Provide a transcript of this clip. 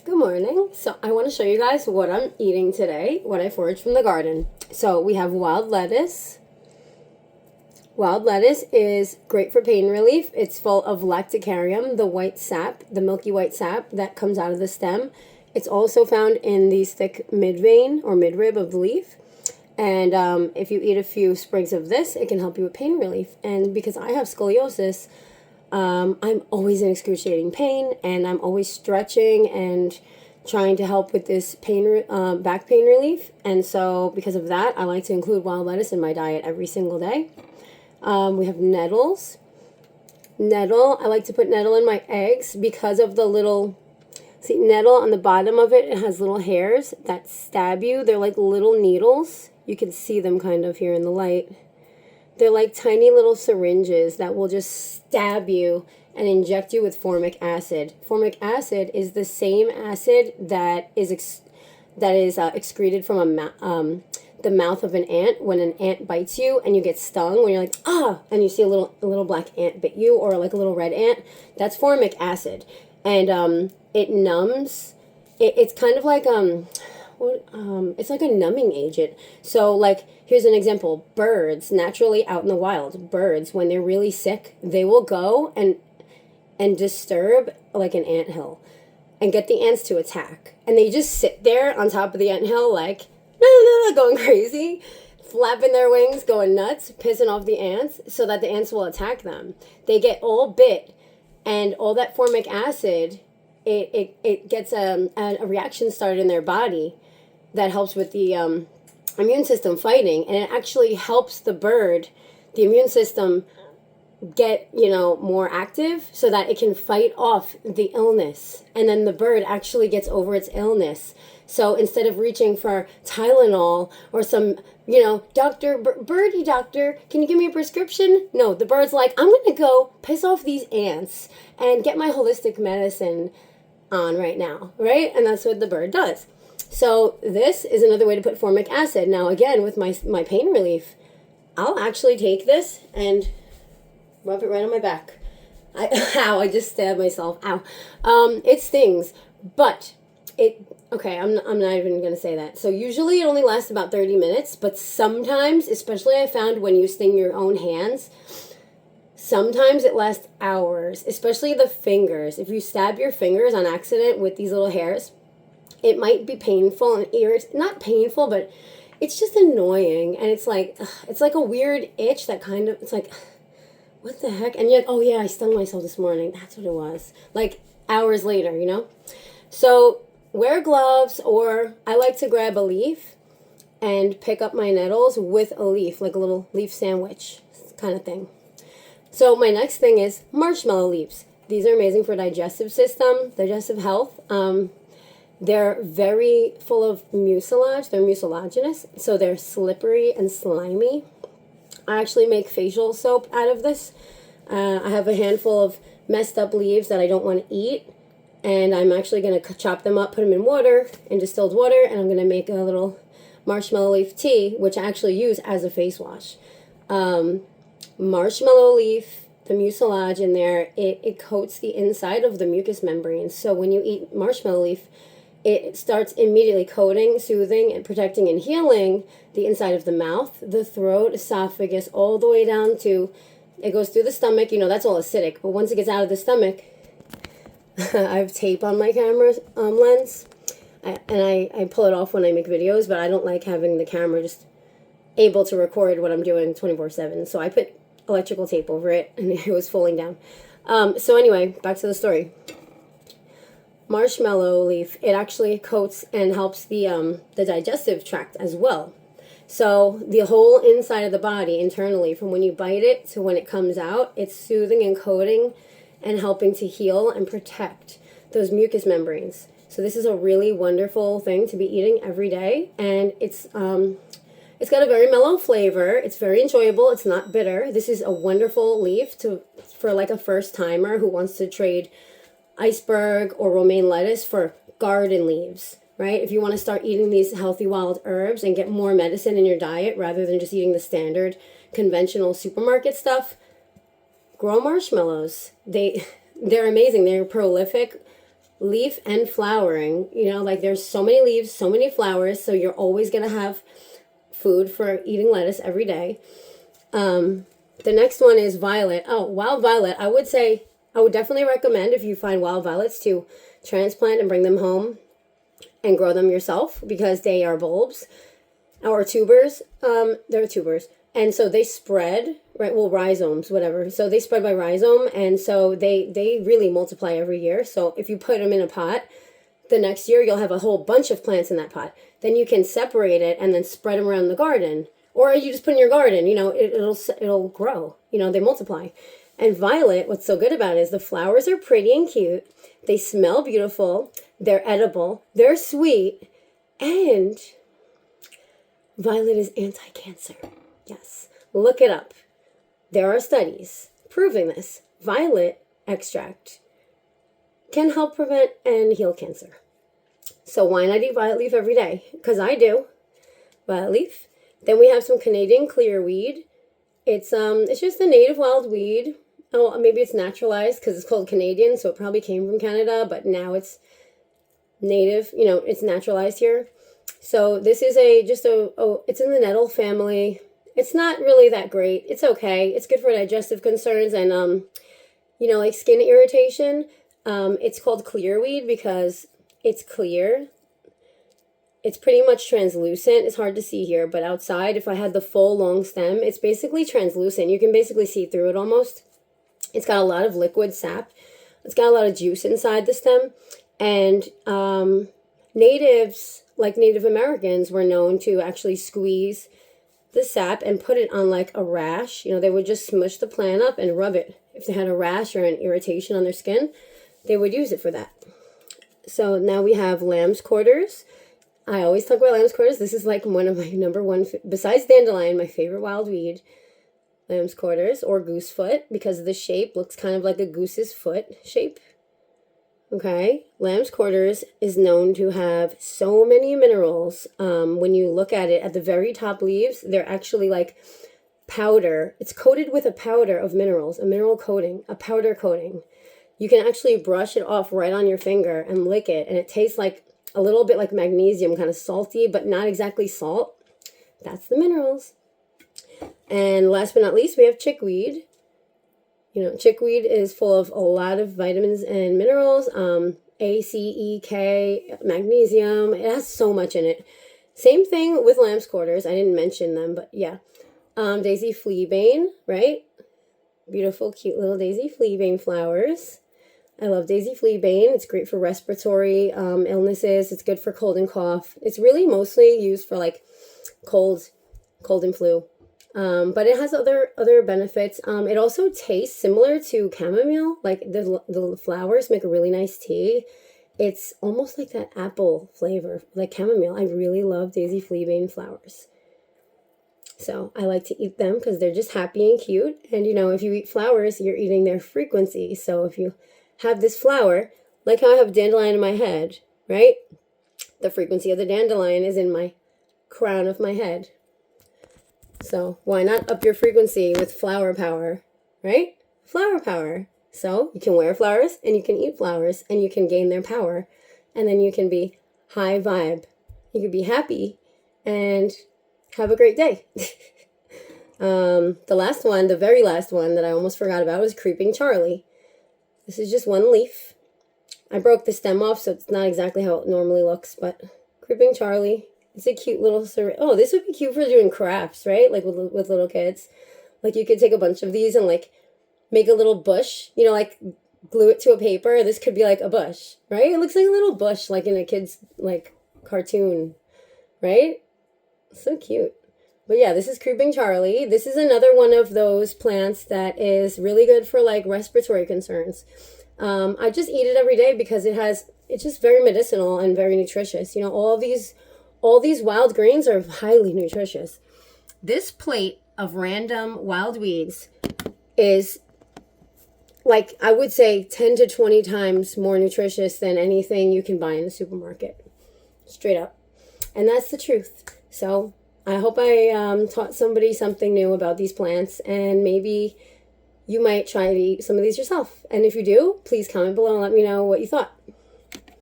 Good morning. So I want to show you guys what I'm eating today, what I foraged from the garden. So we have wild lettuce. Wild lettuce is great for pain relief. It's full of lacticarium, the white sap, the milky white sap that comes out of the stem. It's also found in the thick midvein or midrib of the leaf. And if you eat a few sprigs of this, it can help you with pain relief. And because I have scoliosis, I'm always in excruciating pain, and I'm always stretching and trying to help with this back pain relief. And so, because of that, I like to include wild lettuce in my diet every single day. We have nettles. Nettle, I like to put nettle in my eggs because of the little, see, nettle on the bottom of it, it has little hairs that stab you. They're like little needles. You can see them kind of here in the light. They're like tiny little syringes that will just stab you and inject you with formic acid. Formic acid is the same acid that is excreted from the mouth of an ant when an ant bites you and you get stung. When you're like and you see a little black ant bit you, or like a little red ant. That's formic acid, and it numbs. It's kind of like it's like a numbing agent. So like, here's an example. Birds, naturally out in the wild, birds, when they're really sick, they will go and disturb like an anthill and get the ants to attack. And they just sit there on top of the anthill like going crazy, flapping their wings, going nuts, pissing off the ants so that the ants will attack them. They get all bit, and all that formic acid, it gets a reaction started in their body that helps with the immune system fighting, and it actually helps the immune system get more active so that it can fight off the illness, and then the bird actually gets over its illness. So instead of reaching for Tylenol or some birdie doctor, can you give me a prescription? No, the bird's like, I'm gonna go piss off these ants and get my holistic medicine on right now, right? And that's what the bird does. So this is another way to put formic acid. Now again, with my pain relief, I'll actually take this and rub it right on my back. I just stabbed myself. Ow. It stings, but I'm not even going to say that. So usually it only lasts about 30 minutes, but sometimes, especially I found when you sting your own hands, sometimes it lasts hours, especially the fingers. If you stab your fingers on accident with these little hairs, it might be painful and not painful, but it's just annoying. And it's like a weird itch that kind of, it's like, what the heck? And you're like, oh yeah, I stung myself this morning. That's what it was. Like hours later, So wear gloves, or I like to grab a leaf and pick up my nettles with a leaf, like a little leaf sandwich kind of thing. So my next thing is marshmallow leaves. These are amazing for digestive system, digestive health. They're very full of mucilage. They're mucilaginous, so they're slippery and slimy. I actually make facial soap out of this. I have a handful of messed up leaves that I don't want to eat, and I'm actually going to chop them up, put them in water, in distilled water, and I'm going to make a little marshmallow leaf tea, which I actually use as a face wash. Marshmallow leaf, the mucilage in there, it coats the inside of the mucous membrane. So when you eat marshmallow leaf, it starts immediately coating, soothing, and protecting and healing the inside of the mouth, the throat, esophagus, all the way down to, it goes through the stomach. That's all acidic. But once it gets out of the stomach, I have tape on my camera lens. I pull it off when I make videos, but I don't like having the camera just able to record what I'm doing 24/7. So I put electrical tape over it, and it was falling down. So anyway, back to the story. Marshmallow leaf, it actually coats and helps the digestive tract as well. So the whole inside of the body internally, from when you bite it to when it comes out, it's soothing and coating and helping to heal and protect those mucous membranes. So this is a really wonderful thing to be eating every day, and it's got a very mellow flavor. It's very enjoyable. It's not bitter. This is a wonderful leaf for like a first timer who wants to trade iceberg or romaine lettuce for garden leaves, right? If you want to start eating these healthy wild herbs and get more medicine in your diet rather than just eating the standard conventional supermarket stuff, grow marshmallows. They're amazing. They're prolific. leaf and flowering. You know, like there's so many leaves, so many flowers, so you're always going to have food for eating lettuce every day. The next one is violet. Oh, wild violet. I would definitely recommend, if you find wild violets, to transplant and bring them home and grow them yourself, because they are bulbs or tubers. They're tubers. And so they spread, right? Well, rhizomes, whatever. So they spread by rhizome, and so they really multiply every year. So if you put them in a pot, the next year you'll have a whole bunch of plants in that pot. Then you can separate it and then spread them around the garden. Or you just put in your garden, you know, it'll grow. You know, they multiply. And violet, what's so good about it is the flowers are pretty and cute. They smell beautiful. They're edible. They're sweet. And violet is anti-cancer. Yes. Look it up. There are studies proving this. Violet extract can help prevent and heal cancer. So why not eat violet leaf every day? Because I do. Violet leaf. Then we have some Canadian clearweed. It's just a native wild weed. Oh, maybe it's naturalized because it's called Canadian, so it probably came from Canada, but now it's native. You know, it's naturalized here. So this is it's in the nettle family. It's not really that great. It's okay. It's good for digestive concerns and like skin irritation. It's called clearweed because it's clear. It's pretty much translucent. It's hard to see here, but outside, if I had the full long stem, it's basically translucent. You can basically see through it almost. It's got a lot of liquid sap. It's got a lot of juice inside the stem. And natives, like Native Americans, were known to actually squeeze the sap and put it on like a rash. You know, they would just smush the plant up and rub it. If they had a rash or an irritation on their skin, they would use it for that. So now we have lamb's quarters. I always talk about lamb's quarters. This is like one of my number one, besides dandelion, my favorite wild weed. Lamb's quarters or goosefoot, because the shape looks kind of like a goose's foot shape. Okay, lamb's quarters is known to have so many minerals. When you look at it, at the very top leaves, they're actually like powder. It's coated with a powder of minerals, a mineral coating, a powder coating. You can actually brush it off right on your finger and lick it, and it tastes like a little bit like magnesium, kind of salty, but not exactly salt. That's the minerals. And last but not least, we have chickweed. You know, chickweed is full of a lot of vitamins and minerals. A, C, E, K, magnesium. It has so much in it. Same thing with lamb's quarters. I didn't mention them, but yeah. Daisy fleabane, right? Beautiful, cute little daisy fleabane flowers. I love daisy fleabane. It's great for respiratory illnesses. It's good for cold and cough. It's really mostly used for like cold and flu. But it has other benefits. It also tastes similar to chamomile. Like the flowers make a really nice tea. It's almost like that apple flavor, like chamomile. I really love daisy fleabane flowers. So I like to eat them because they're just happy and cute. And you know, if you eat flowers, you're eating their frequency. So if you have this flower, like how I have dandelion in my head, right? The frequency of the dandelion is in my crown of my head. So why not up your frequency with flower power, right? Flower power. So you can wear flowers and you can eat flowers and you can gain their power. And then you can be high vibe. You can be happy and have a great day. The last one, the very last one that I almost forgot about was Creeping Charlie. This is just one leaf. I broke the stem off, so it's not exactly how it normally looks, but Creeping Charlie. It's a cute little oh, this would be cute for doing crafts, right? Like with little kids. Like you could take a bunch of these and like make a little bush, you know, like glue it to a paper. This could be like a bush, right? It looks like a little bush, like in a kid's like cartoon, right? So cute. But yeah, this is Creeping Charlie. This is another one of those plants that is really good for like respiratory concerns. I just eat it every day because it's just very medicinal and very nutritious. You know, all these wild greens are highly nutritious. This plate of random wild weeds is like, I would say 10 to 20 times more nutritious than anything you can buy in the supermarket. Straight up. And that's the truth. So I hope I taught somebody something new about these plants, and maybe you might try to eat some of these yourself. And if you do, please comment below and let me know what you thought.